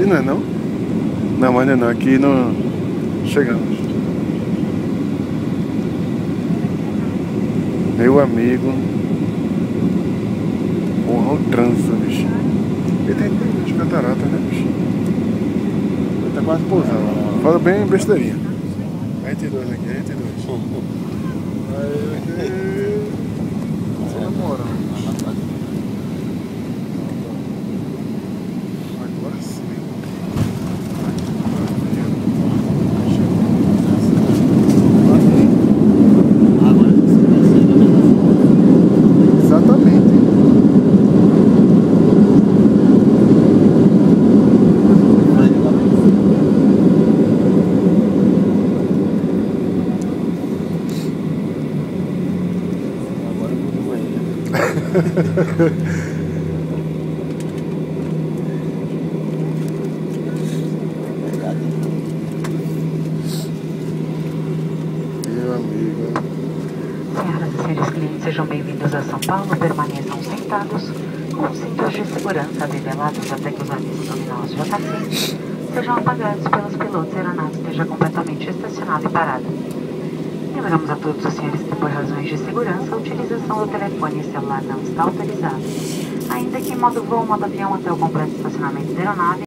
não é não? Não, mas não é não. Aqui não chegamos. Meu amigo. Porra, o trânsito, bicho. Ele tem as cataratas, né, bicho? Ele tá quase pousando. Fala bem besteirinha. 22 aqui, 22. Aí, você namora. Agora sim. Exatamente. Meu amigo. Senhoras e senhores clientes, sejam bem-vindos a São Paulo. Permaneçam sentados com cintos de segurança nivelados até que os avisos luminosos JC sejam apagados pelos pilotos e a aeronave esteja completamente estacionada e parada. Lembramos a todos os senhores que, por razões de segurança, a utilização do telefone celular não está autorizada, ainda que em modo voo, modo avião até o completo estacionamento da aeronave.